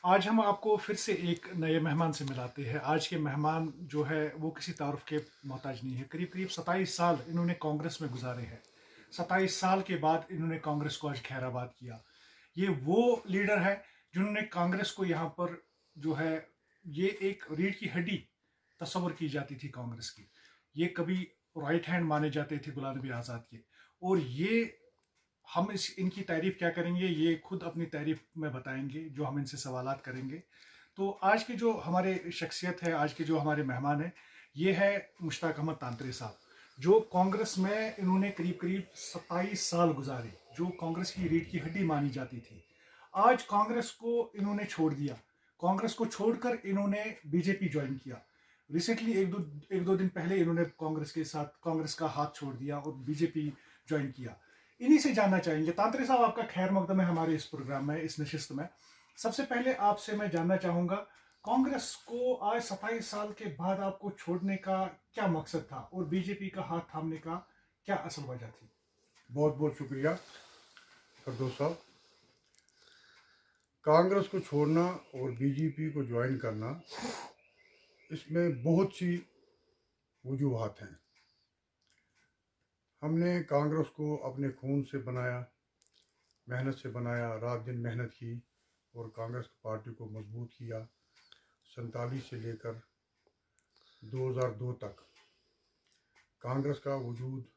आज हम आपको फिर से एक नए मेहमान से मिलाते हैं। आज के मेहमान जो है वो किसी तारुफ के मोहताज नहीं है। करीब करीब 27 साल इन्होंने कांग्रेस में गुजारे हैं। 27 साल के बाद इन्होंने कांग्रेस को आज खैराबाद किया। ये वो लीडर है जिन्होंने कांग्रेस को यहाँ पर जो है, ये एक रीढ़ की हड्डी तस्वर की जाती थी कांग्रेस की। ये कभी राइट हैंड माने जाते थे गुलाम नबी आज़ाद के। और ये हम इनकी तारीफ क्या करेंगे, ये खुद अपनी तारीफ में बताएंगे जो हम इनसे सवालात करेंगे। तो आज के जो हमारे शख्सियत है, आज के जो हमारे मेहमान हैं, ये है मुश्ताक अहमद तांतरे साहब, जो कांग्रेस में इन्होंने करीब करीब 27 साल गुजारे, जो कांग्रेस की रीढ़ की हड्डी मानी जाती थी। आज कांग्रेस को इन्होंने छोड़ दिया। कांग्रेस को छोड़कर इन्होंने बीजेपी ज्वाइन किया। रिसेंटली एक दो दिन पहले इन्होंने कांग्रेस के साथ कांग्रेस का हाथ छोड़ दिया और बीजेपी ज्वाइन किया। इन्हीं से जानना चाहेंगे। तांत्रिक साहब, आपका खैर मकदम है हमारे इस प्रोग्राम में, इस नशिस्त में। सबसे पहले आपसे मैं जानना चाहूंगा, कांग्रेस को आज 27 साल के बाद आपको छोड़ने का क्या मकसद था और बीजेपी का हाथ थामने का क्या असल वजह थी? बहुत बहुत शुक्रिया फरदौस साहब। कांग्रेस को छोड़ना और बीजेपी को ज्वाइन करना, इसमें बहुत सी वजूहात हैं। हमने कांग्रेस को अपने खून से बनाया, मेहनत से बनाया, रात दिन मेहनत की और कांग्रेस पार्टी को मजबूत किया। 47 से लेकर 2002 तक कांग्रेस का वजूद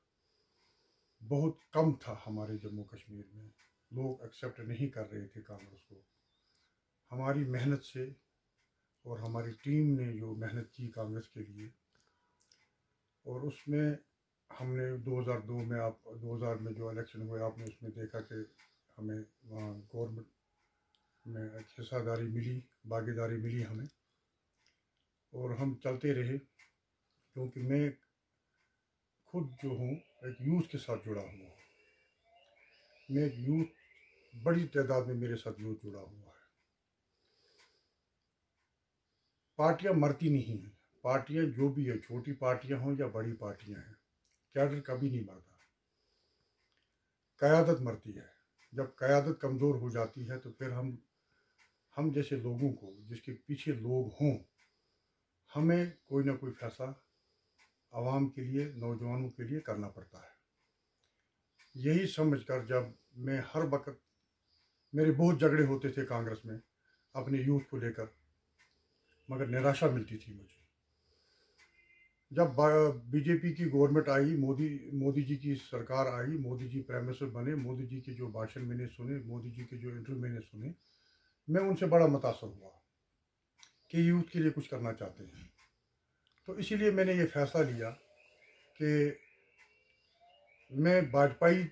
बहुत कम था हमारे जम्मू कश्मीर में। लोग एक्सेप्ट नहीं कर रहे थे कांग्रेस को। हमारी मेहनत से और हमारी टीम ने जो मेहनत की कांग्रेस के लिए, और उसमें हमने 2002 में 2000 में जो इलेक्शन हुए, आपने उसमें देखा कि हमें वहाँ गवर्नमेंट में हिस्सेदारी मिली, भागीदारी मिली हमें, और हम चलते रहे। क्योंकि मैं खुद जो हूँ एक यूथ के साथ जुड़ा हुआ हूँ। मैं एक यूथ, बड़ी तादाद में मेरे साथ यूथ जुड़ा हुआ है। पार्टियां मरती नहीं हैं। पार्टियां जो भी है, छोटी पार्टियां हों या बड़ी पार्टियां हैं, कैडर कभी नहीं मरता। क़यादत मरती है। जब क़यादत कमज़ोर हो जाती है तो फिर हम जैसे लोगों को, जिसके पीछे लोग हों, हमें कोई ना कोई फैसला आवाम के लिए, नौजवानों के लिए करना पड़ता है। यही समझकर जब मैं हर वक्त, मेरे बहुत झगड़े होते थे कांग्रेस में अपने यूथ को लेकर, मगर निराशा मिलती थी मुझे। जब बीजेपी की गवर्नमेंट आई, मोदी जी की सरकार आई, मोदी जी प्राइम मिनिस्टर बने, मोदी जी के जो भाषण मैंने सुने, मोदी जी के जो इंटरव्यू मैंने सुने, मैं उनसे बड़ा मुतासर हुआ कि यूथ के लिए कुछ करना चाहते हैं। तो इसीलिए मैंने ये फैसला लिया कि मैं भाजपाई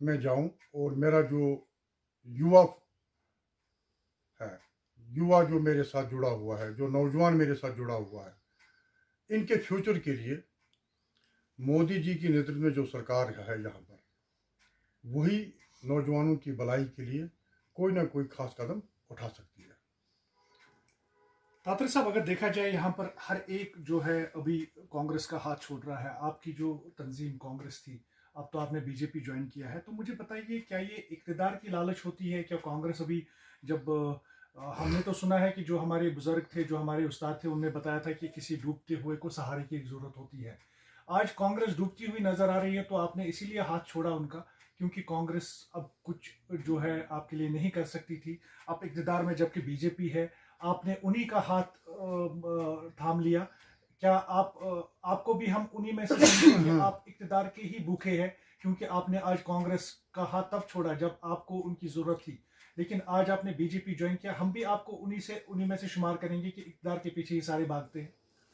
में जाऊं और मेरा जो युवा है, युवा जो मेरे साथ जुड़ा हुआ है, जो नौजवान मेरे साथ जुड़ा हुआ है, इनके फ्यूचर के लिए मोदी जी की नेतृत्व में जो सरकार है यहाँ पर, वही नौजवानों की भलाई के लिए कोई ना कोई खास कदम उठा सकती है। तांत्रिक साहब, अगर देखा जाए यहाँ पर हर एक जो है अभी कांग्रेस का हाथ छोड़ रहा है। आपकी जो तंजीम कांग्रेस थी, अब तो आपने बीजेपी ज्वाइन किया है, तो मुझे बताइए, क्या ये इक़्तिदार की लालच होती है? क्या कांग्रेस अभी, जब हमने तो सुना है कि जो हमारे बुजुर्ग थे, जो हमारे उस्ताद थे, उनने बताया था कि किसी डूबते हुए को सहारे की जरूरत होती है। आज कांग्रेस डूबती हुई नजर आ रही है, तो आपने इसीलिए हाथ छोड़ा उनका, क्योंकि कांग्रेस अब कुछ जो है आपके लिए नहीं कर सकती थी। आप इक़्तिदार में, जबकि बीजेपी है, आपने उन्हीं का हाथ थाम लिया। क्या आपको भी हम उन्हीं में से समझें कि आप इक़्तिदार के ही भूखे हैं, क्योंकि आपने आज कांग्रेस का हाथ तब छोड़ा जब आपको उनकी जरूरत थी, लेकिन आज आपने बीजेपी ज्वाइन किया। हम भी आपको उन्हीं में से शुमार करेंगे कि इक़्तिदार के पीछे ही सारे भागते हैं?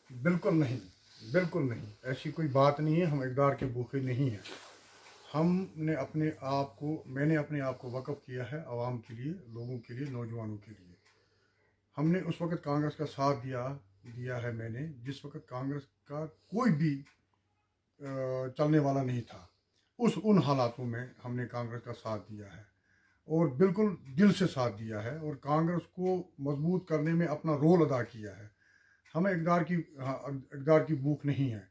बिल्कुल नहीं, बिल्कुल नहीं, ऐसी कोई बात नहीं है। हम इक़्तिदार के भूखे नहीं हैं। हमने अपने आप को, मैंने अपने आप को वक़्फ़ किया है आवाम के लिए, लोगों के लिए, नौजवानों के लिए। हमने उस वक़्त कांग्रेस का साथ दिया है मैंने, जिस वक़्त कांग्रेस का कोई भी चलने वाला नहीं था। उन हालातों में हमने कांग्रेस का साथ दिया है और बिल्कुल दिल से साथ दिया है और कांग्रेस को मजबूत करने में अपना रोल अदा किया है। हमें इक़्तिदार की भूख नहीं है।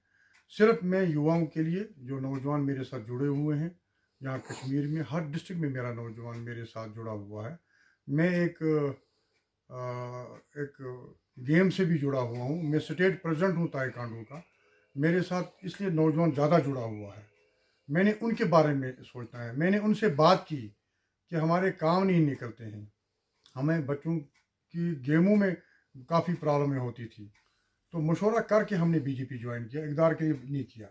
सिर्फ मैं युवाओं के लिए, जो नौजवान मेरे साथ जुड़े हुए हैं, यहाँ कश्मीर में हर डिस्ट्रिक्ट में मेरा नौजवान मेरे साथ जुड़ा हुआ है। मैं एक एक गेम से भी जुड़ा हुआ हूँ। मैं स्टेट प्रेसिडेंट हूँ ताइक्वांडो का। मेरे साथ इसलिए नौजवान ज़्यादा जुड़ा हुआ है। मैंने उनके बारे में सोचना है। मैंने उनसे बात की कि हमारे काम नहीं निकलते हैं। हमें बच्चों की गेमों में काफ़ी प्रॉब्लमें होती थी। तो मशवरा करके हमने बीजेपी ज्वाइन किया, इक़्तिदार के लिए नहीं किया।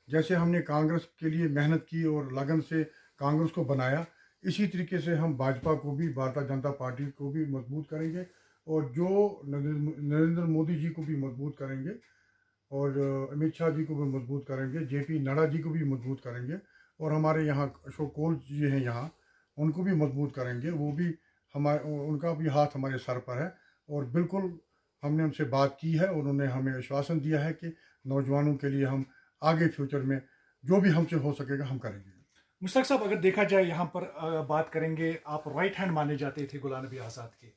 जैसे हमने कांग्रेस के लिए मेहनत की और लगन से कांग्रेस को बनाया, इसी तरीके से हम भाजपा को भी, भारतीय जनता पार्टी को भी मजबूत करेंगे और जो नरेंद्र मोदी जी को भी मजबूत करेंगे और अमित शाह जी को भी मजबूत करेंगे, जेपी नड्डा जी को भी मजबूत करेंगे और हमारे यहाँ अशोक कोल जी हैं यहाँ, उनको भी मजबूत करेंगे। वो भी हमारे, उनका भी हाथ हमारे सर पर है और बिल्कुल हमने उनसे बात की है और उन्होंने हमें आश्वासन दिया है कि नौजवानों के लिए हम आगे फ्यूचर में जो भी हमसे हो सकेगा हम करेंगे। मुश्ताक साहब, अगर देखा जाए यहाँ पर बात करेंगे, आप राइट हैंड माने जाते थे गुलाम नबी आज़ाद के।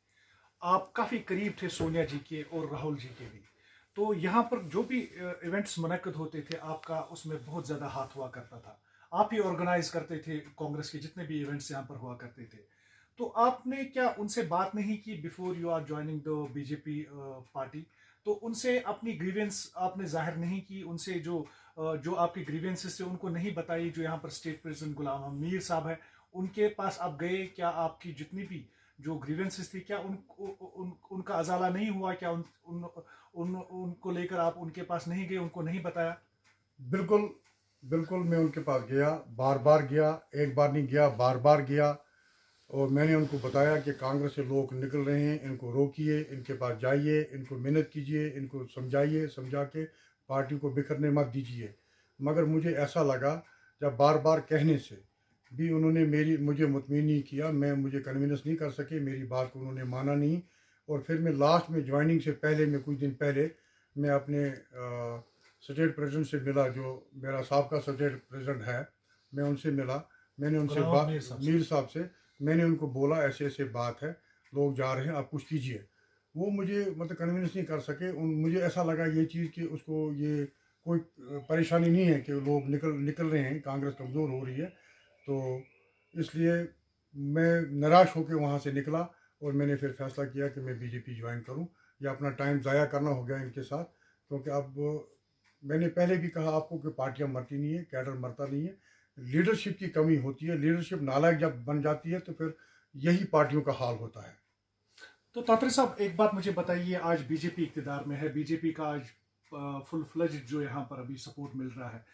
आप काफ़ी करीब थे सोनिया जी के और राहुल जी के भी। तो यहाँ पर जो भी इवेंट्स मुनक्कद होते थे, आपका उसमें बहुत ज़्यादा हाथ हुआ करता था। आप ही ऑर्गेनाइज करते थे कांग्रेस के जितने भी इवेंट्स यहाँ पर हुआ करते थे। तो आपने क्या उनसे बात नहीं की before you are joining the BJP party? तो उनसे अपनी ग्रीवेंस आपने जाहिर नहीं की, उनसे जो आपकी ग्रीवेंसेस थे उनको नहीं बताई? जो यहाँ पर स्टेट प्रेसिडेंट गुलाम मीर साहब है, उनके पास आप गए? क्या आपकी जितनी भी जो ग्रीवेंसेस थी, क्या उनका अजाला नहीं हुआ? क्या उनको लेकर आप उनके पास नहीं गए, उनको नहीं बताया? बिल्कुल, बिल्कुल मैं उनके पास गया, बार बार गया, एक बार नहीं गया, बार बार गया और मैंने उनको बताया कि कांग्रेस से लोग निकल रहे हैं, इनको रोकिए, इनके पास जाइए, इनको मेहनत कीजिए, इनको समझाइए, समझा के पार्टी को बिखरने मत दीजिए। मगर मुझे ऐसा लगा जब बार बार कहने से भी उन्होंने मुझे मुतमिन नहीं किया, मुझे कन्विंस नहीं कर सके, मेरी बात को उन्होंने माना नहीं। और फिर मैं लास्ट में ज्वाइनिंग से पहले, मैं कुछ दिन पहले मैं अपने स्टेट प्रेसिडेंट से मिला, जो मेरा साहब का स्टेट प्रेसिडेंट है, मैं उनसे मिला। मैंने उनसे गुलाम मीर साहब से। मीर साहब से मैंने उनको बोला ऐसे ऐसे बात है, लोग जा रहे हैं, आप कुछ कीजिए। वो मुझे मतलब कन्विंस नहीं कर सके। मुझे ऐसा लगा ये चीज़ कि उसको ये कोई परेशानी नहीं है कि लोग निकल रहे हैं, कांग्रेस कमज़ोर हो रही है। तो इसलिए मैं निराश होकर वहाँ से निकला और मैंने फिर फैसला किया कि मैं बीजेपी ज्वाइन करूँ। या अपना टाइम ज़ाया करना हो गया इनके साथ, क्योंकि अब मैंने पहले भी कहा आपको कि पार्टियाँ मरती नहीं है, कैडर मरता नहीं है, लीडरशिप की कमी होती है। लीडरशिप नालायक जब बन जाती है तो फिर यही पार्टियों का हाल होता है। तो तांत्रिक साहब, एक बात मुझे बताइए, आज बीजेपी इक़्तिदार में है, बीजेपी का आज फुल फ्लेज जो यहाँ पर अभी सपोर्ट मिल रहा है।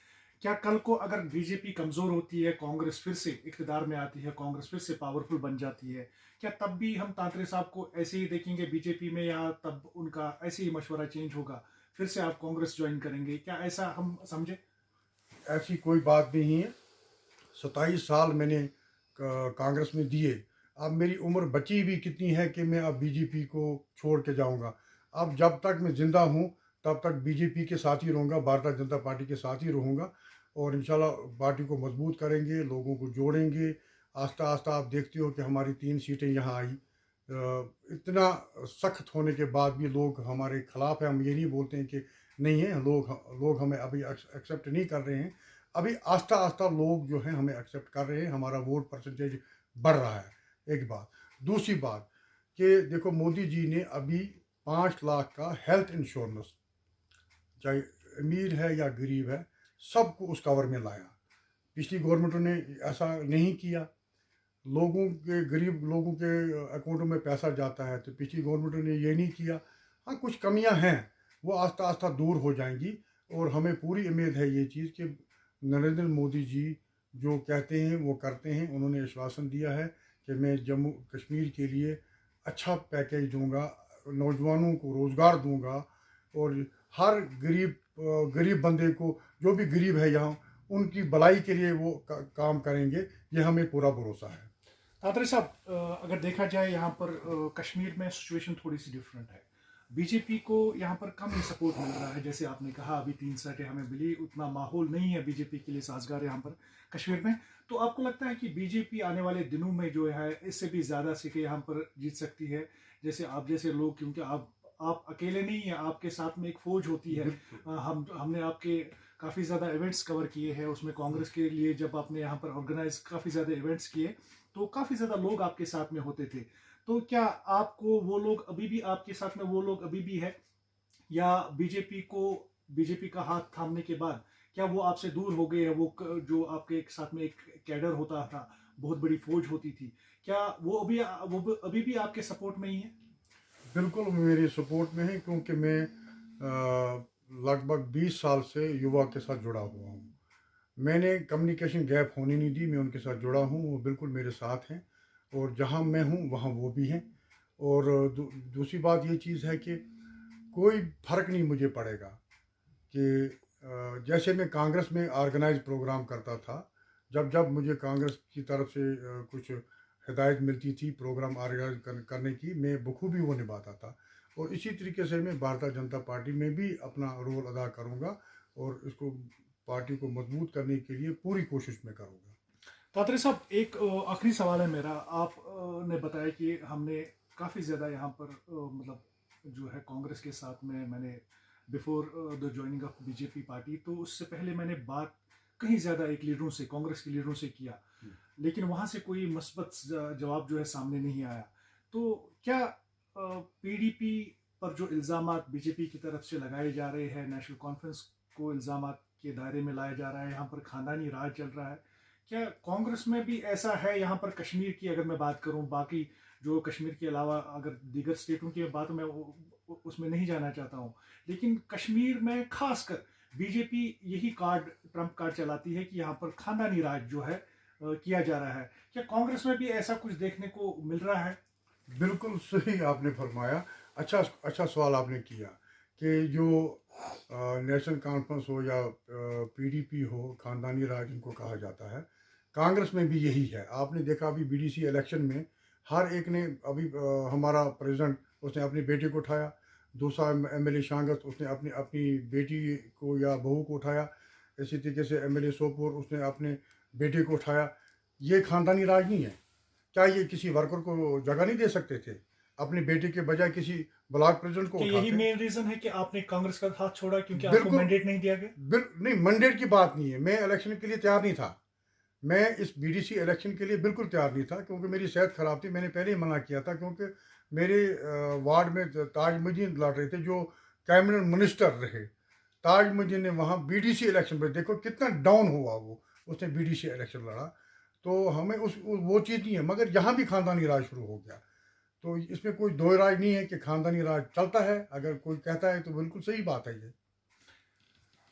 क्या कल को अगर बीजेपी कमजोर होती है, कांग्रेस फिर से इक़्तिदार में आती है, कांग्रेस फिर से पावरफुल बन जाती है, क्या तब भी हम तांत्रिक साहब को ऐसे ही देखेंगे बीजेपी में, या तब उनका ऐसे ही मशवरा चेंज होगा, फिर से आप कांग्रेस ज्वाइन करेंगे? क्या ऐसा हम समझे? ऐसी कोई बात नहीं है। 27 साल मैंने कांग्रेस में दिए। अब मेरी उम्र बची भी कितनी है कि मैं अब बीजेपी को छोड़ के जाऊंगा। अब जब तक मैं ज़िंदा हूं तब तक बीजेपी के साथ ही रहूँगा, भारतीय जनता पार्टी के साथ ही रहूँगा और इंशाल्लाह पार्टी को मजबूत करेंगे, लोगों को जोड़ेंगे। आस्ता आस्ता आप देखते हो कि हमारी 3 सीटें यहाँ आई। इतना सख्त होने के बाद भी लोग हमारे खिलाफ है। हम ये नहीं बोलते हैं कि नहीं है, लोग हमें अभी एक्सेप्ट नहीं कर रहे हैं। अभी आस्ता आस्ता लोग जो हैं हमें एक्सेप्ट कर रहे हैं, हमारा वोट परसेंटेज बढ़ रहा है। एक बात। दूसरी बात कि देखो मोदी जी ने अभी 5 लाख का हेल्थ इंश्योरेंस, चाहे अमीर है या गरीब है, सबको उस कवर में लाया। पिछली गवर्नमेंटों ने ऐसा नहीं किया। गरीब लोगों के अकाउंटों में पैसा जाता है, तो पिछली गवर्नमेंटों ने ये नहीं किया। हाँ, कुछ कमियां हैं, वो आस्ता आस्ता दूर हो जाएंगी और हमें पूरी उम्मीद है ये चीज़ कि नरेंद्र मोदी जी जो कहते हैं वो करते हैं। उन्होंने आश्वासन दिया है कि मैं जम्मू कश्मीर के लिए अच्छा पैकेज दूंगा, नौजवानों को रोज़गार दूंगा और हर गरीब बंदे को, जो भी गरीब है यहाँ, उनकी भलाई के लिए वो काम करेंगे। ये हमें पूरा भरोसा है। तांत्रिक साहब, अगर देखा जाए यहाँ पर कश्मीर में सिचुएशन थोड़ी सी डिफरेंट है। बीजेपी को यहाँ पर कम ही सपोर्ट मिल रहा है। जैसे आपने कहा अभी 3 सीटें हमें मिली, उतना माहौल नहीं है बीजेपी के लिए साजगार यहाँ पर कश्मीर में। तो आपको लगता है कि बीजेपी आने वाले दिनों में जो है इससे भी ज़्यादा सीटें यहाँ पर जीत सकती है? जैसे आप जैसे लोग, क्योंकि आप अकेले नहीं हैं, आपके साथ में एक फौज होती है। हमने आपके काफ़ी ज़्यादा इवेंट्स कवर किए हैं, उसमें कांग्रेस के लिए जब आपने यहाँ पर ऑर्गेनाइज काफ़ी ज़्यादा इवेंट्स किए तो काफ़ी ज़्यादा लोग आपके साथ में होते थे। तो क्या आपको वो लोग अभी भी, आपके साथ में वो लोग अभी भी है, या बीजेपी का हाथ थामने के बाद क्या वो आपसे दूर हो गए हैं? जो आपके एक साथ में एक कैडर होता था, बहुत बड़ी फौज होती थी, क्या अभी भी आपके सपोर्ट में ही है? बिल्कुल मेरी सपोर्ट में है, क्योंकि मैं लगभग 20 साल से युवा के साथ जुड़ा हुआ हूँ। मैंने कम्युनिकेशन गैप होने नहीं दी, मैं उनके साथ जुड़ा हूँ, वो बिल्कुल मेरे साथ हैं, और जहाँ मैं हूँ वहाँ वो भी हैं। और दूसरी बात ये चीज़ है कि कोई फ़र्क नहीं मुझे पड़ेगा कि जैसे मैं कांग्रेस में ऑर्गेनाइज प्रोग्राम करता था, जब जब मुझे कांग्रेस की तरफ से कुछ हिदायत मिलती थी प्रोग्राम ऑर्गेनाइज करने की, मैं बखूबी वो निभाता था। और इसी तरीके से मैं भारतीय जनता पार्टी में भी अपना रोल अदा करूँगा, और इसको पार्टी को मजबूत करने के लिए पूरी कोशिश में करूँगा। तांत्रे साहब, एक आखिरी सवाल है मेरा। आप ने बताया कि हमने काफ़ी ज़्यादा यहाँ पर मतलब जो है कांग्रेस के साथ में, मैंने before the joining of BJP party, तो उससे पहले मैंने बात कहीं ज़्यादा एक लीडरों से, कांग्रेस के लीडरों से किया, लेकिन वहाँ से कोई मस्बत जवाब जो है सामने नहीं आया। तो क्या पीडीपी पर जो इल्ज़ामात बीजेपी की तरफ से लगाए जा रहे हैं, नेशनल कॉन्फ्रेंस को इल्ज़ामात के दायरे में लाया जा रहा है, यहाँ पर खानदानी राज चल रहा है, क्या कांग्रेस में भी ऐसा है? यहाँ पर कश्मीर की अगर मैं बात करूँ, बाकी जो कश्मीर के अलावा अगर दीगर स्टेटों की बात मैं उसमें नहीं जाना चाहता हूँ, लेकिन कश्मीर में खासकर बीजेपी यही कार्ड, ट्रम्प कार्ड चलाती है कि यहाँ पर खानदानी राज जो है किया जा रहा है। क्या कांग्रेस में भी ऐसा कुछ देखने को मिल रहा है? बिल्कुल सही आपने फरमाया। अच्छा अच्छा सवाल आपने किया कि जो नेशनल कॉन्फ्रेंस हो या पीडीपी हो, खानदानी राज इनको कहा जाता है, कांग्रेस में भी यही है। आपने देखा अभी बीडीसी इलेक्शन में हर एक ने, अभी हमारा प्रेसिडेंट उसने अपनी बेटे को उठाया, दूसरा एमएलए शांगत उसने अपनी अपनी बेटी को या बहू को उठाया, इसी तरीके से एमएलए सोपोर उसने अपने बेटे को उठाया। ये खानदानी राज नहीं है? क्या ये किसी वर्कर को जगह नहीं दे सकते थे? अपने बेटे के बजाय किसी ब्लॉक प्रेसिडेंट को कि यही उठाते। मेन रीजन है कि आपने कांग्रेस का हाथ छोड़ा, क्योंकि आपको बिल्कुल मैंडेट नहीं दिया गया? नहीं, मंडेट की बात नहीं है। मैं इलेक्शन के लिए तैयार नहीं था। मैं इस बीडीसी इलेक्शन के लिए बिल्कुल तैयार नहीं था, क्योंकि मेरी सेहत ख़राब थी। मैंने पहले ही मना किया था, क्योंकि मेरे वार्ड में ताजमुद्दीन लड़ रहे थे, जो कैबिनेट मिनिस्टर रहे। ताजमुद्दीन ने वहाँ बीडीसी इलेक्शन पर, देखो कितना डाउन हुआ वो, उसने बीडीसी इलेक्शन लड़ा। तो हमें वो चीज़ नहीं है, मगर यहाँ भी खानदानी राज शुरू हो गया। तो इसमें कोई दो राय नहीं है कि खानदानी राज चलता है। अगर कोई कहता है तो बिल्कुल सही बात है ये।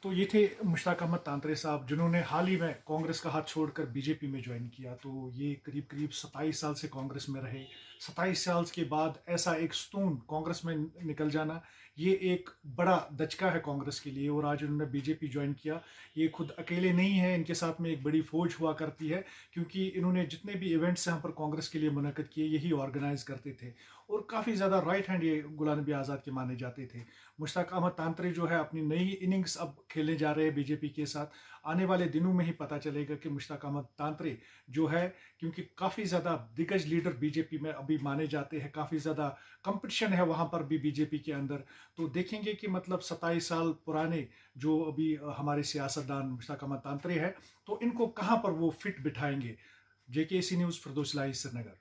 तो ये थे मुश्ताक अहमद तांतरे साहब, जिन्होंने हाल ही में कांग्रेस का हाथ छोड़कर बीजेपी में ज्वाइन किया। तो ये करीब करीब 27 साल से कांग्रेस में रहे। 27 साल के बाद ऐसा एक स्तून कांग्रेस में निकल जाना, ये एक बड़ा दचका है कांग्रेस के लिए। और आज उन्होंने बीजेपी ज्वाइन किया। ये खुद अकेले नहीं है, इनके साथ में एक बड़ी फौज हुआ करती है, क्योंकि इन्होंने जितने भी इवेंट्स यहाँ पर कांग्रेस के लिए मुनक़िद किए, यही ऑर्गेनाइज करते थे। और काफ़ी ज़्यादा राइट हैंड ये गुलाम नबी आज़ाद के माने जाते थे। मुश्ताक अहमद तांतरे जो है अपनी नई इनिंग्स अब खेलने जा रहे हैं बीजेपी के साथ। आने वाले दिनों में ही पता चलेगा कि मुश्ताक अहमद तांतरे जो है, क्योंकि काफ़ी ज़्यादा दिग्गज लीडर बीजेपी में अभी माने जाते हैं, काफ़ी ज़्यादा कंपटीशन है वहाँ पर भी बीजेपी के अंदर। तो देखेंगे कि मतलब 27 साल पुराने जो अभी हमारे सियासतदान मुश्ताक अहमद तांतरे हैं, तो इनको कहाँ पर वो फिट बिठाएंगे। JKC न्यूज़, फिरदौस इलाही, श्रीनगर।